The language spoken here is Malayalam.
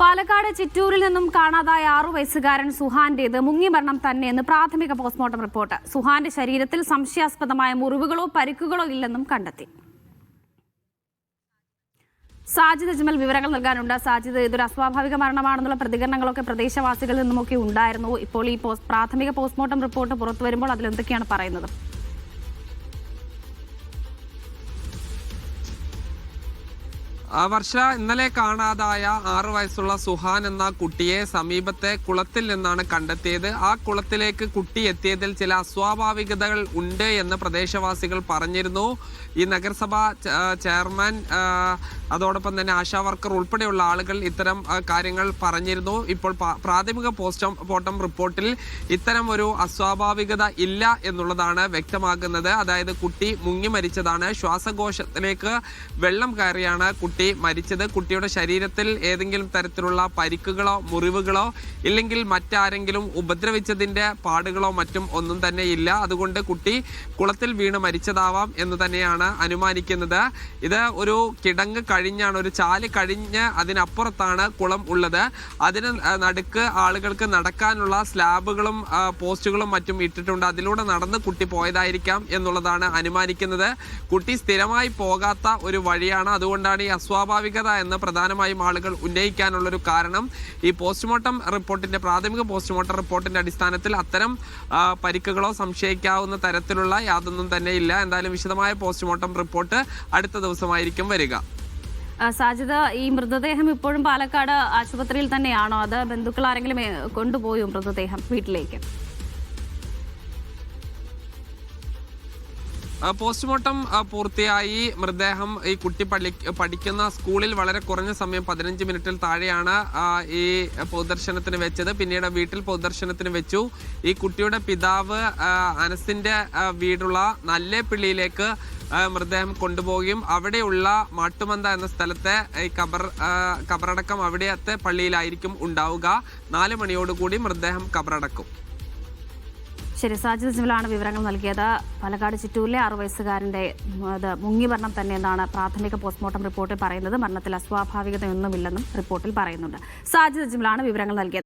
പാലക്കാട് ചിറ്റൂരിൽ നിന്നും കാണാതായ 6 വയസ്സുകാരൻ സുഹാന്റേത് മുങ്ങിമരണം തന്നെയെന്ന് പ്രാഥമിക പോസ്റ്റ്മോർട്ടം റിപ്പോർട്ട്. സുഹാന്റെ ശരീരത്തിൽ സംശയാസ്പദമായ മുറിവുകളോ പരിക്കുകളോ ഇല്ലെന്നും കണ്ടെത്തി. സാജിദ് അജ്മൽ വിവരങ്ങൾ നൽകാനുണ്ട്. സാജിദ്, ഇതൊരു അസ്വാഭാവിക മരണമാണെന്നുള്ള പ്രതികരണങ്ങളൊക്കെ പ്രദേശവാസികളിൽ നിന്നുമൊക്കെ ഉണ്ടായിരുന്നു. ഇപ്പോൾ ഈ പ്രാഥമിക പോസ്റ്റ്മോർട്ടം റിപ്പോർട്ട് പുറത്തു വരുമ്പോൾ അതിലെന്തൊക്കെയാണ് പറയുന്നത്? വർഷ, ഇന്നലെ കാണാതായ 6 വയസ്സുള്ള സുഹാൻ എന്ന കുട്ടിയെ സമീപത്തെ കുളത്തിൽ നിന്നാണ് കണ്ടെത്തിയത്. ആ കുളത്തിലേക്ക് കുട്ടി എത്തിയതിൽ ചില അസ്വാഭാവികതകൾ ഉണ്ട് എന്ന് പ്രദേശവാസികൾ പറഞ്ഞിരുന്നു. ഈ നഗരസഭാ ചെയർമാൻ, അതോടൊപ്പം തന്നെ ആശാ വർക്കർ ഉൾപ്പെടെയുള്ള ആളുകൾ ഇത്തരം കാര്യങ്ങൾ പറഞ്ഞിരുന്നു. ഇപ്പോൾ പ്രാഥമിക പോസ്റ്റ്മോർട്ടം റിപ്പോർട്ടിൽ ഇത്തരം ഒരു അസ്വാഭാവികത ഇല്ല എന്നുള്ളതാണ് വ്യക്തമാകുന്നത്. അതായത് കുട്ടി മുങ്ങി മരിച്ചതാണ്. ശ്വാസകോശത്തിലേക്ക് വെള്ളം കയറിയാണ് കുട്ടി മരിച്ചത്. കുട്ടിയുടെ ശരീരത്തിൽ ഏതെങ്കിലും തരത്തിലുള്ള പരിക്കുകളോ മുറിവുകളോ ഇല്ലെങ്കിൽ മറ്റാരെങ്കിലും ഉപദ്രവിച്ചതിന്റെ പാടുകളോ മറ്റും ഒന്നും തന്നെ ഇല്ല. അതുകൊണ്ട് കുട്ടി കുളത്തിൽ വീണ് മരിച്ചതാവാം എന്ന് തന്നെയാണ് അനുമാനിക്കുന്നത്. ഇത് ഒരു കിടങ്ങ് കഴിഞ്ഞാണ്, ഒരു ചാല് കഴിഞ്ഞ് അതിനപ്പുറത്താണ് കുളം ഉള്ളത്. അതിന് നടുക്ക് ആളുകൾക്ക് നടക്കാനുള്ള സ്ലാബുകളും പോസ്റ്റുകളും മറ്റും ഇട്ടിട്ടുണ്ട്. അതിലൂടെ നടന്ന് കുട്ടി പോയതായിരിക്കാം എന്നുള്ളതാണ് അനുമാനിക്കുന്നത്. കുട്ടി സ്ഥിരമായി പോകാത്ത ഒരു വഴിയാണ്. അതുകൊണ്ടാണ് ഈ അസ്വാഭാവികത എന്ന് പ്രധാനമായും ആളുകൾ ഉന്നയിക്കാനുള്ളൊരു കാരണം. ഈ പോസ്റ്റ്മോർട്ടം റിപ്പോർട്ടിന്റെ പ്രാഥമിക പോസ്റ്റ്മോർട്ടം റിപ്പോർട്ടിന്റെ അടിസ്ഥാനത്തിൽ അത്തരം പരിക്കുകളോ സംശയിക്കാവുന്ന തരത്തിലുള്ള യാതൊന്നും തന്നെ ഇല്ല. എന്തായാലും വിശദമായ പോസ്റ്റ്മോർട്ടം റിപ്പോർട്ട് അടുത്ത ദിവസമായിരിക്കും വരിക. സാജിദ്, ഈ മൃതദേഹം ഇപ്പോഴും പാലക്കാട് ആശുപത്രിയിൽ തന്നെയാണോ? അത് ബന്ധുക്കൾ ആരെങ്കിലും കൊണ്ടുപോയോ മൃതദേഹം വീട്ടിലേക്ക്? പോസ്റ്റ്മോർട്ടം പൂർത്തിയായി. മൃതദേഹം ഈ കുട്ടി പഠിക്കുന്ന സ്കൂളിൽ വളരെ കുറഞ്ഞ സമയം 15 മിനിറ്റിൽ താഴെയാണ് ഈ പൊതുദർശനത്തിന് വെച്ചത്. പിന്നീട് വീട്ടിൽ പൊതുദർശനത്തിന് വെച്ചു. ഈ കുട്ടിയുടെ പിതാവ് അനസിന്റെ വീടുള്ള നല്ലേപ്പിള്ളിയിലേക്ക് മൃതദേഹം കൊണ്ടുപോവുകയും അവിടെയുള്ള മാട്ടുമന്ത എന്ന സ്ഥലത്തെ ഈ കബറടക്കം അവിടെയത്തെ പള്ളിയിലായിരിക്കും ഉണ്ടാവുക. 4 മണിയോടുകൂടി മൃതദേഹം കബറടക്കും. ശരി, സാജിദ് അജ്മലാണ് വിവരങ്ങൾ നൽകിയത്. പാലക്കാട് ചിറ്റൂരിലെ 6 വയസ്സുകാരന്റെ മുങ്ങിമരണം തന്നെയെന്നാണ് പ്രാഥമിക പോസ്റ്റ്മോർട്ടം റിപ്പോർട്ടിൽ പറയുന്നത്. മരണത്തിൽ അസ്വാഭാവികതയൊന്നുമില്ലെന്നും റിപ്പോർട്ടിൽ പറയുന്നുണ്ട്. സാജിദ് അജ്മലാണ് വിവരങ്ങൾ നൽകിയത്.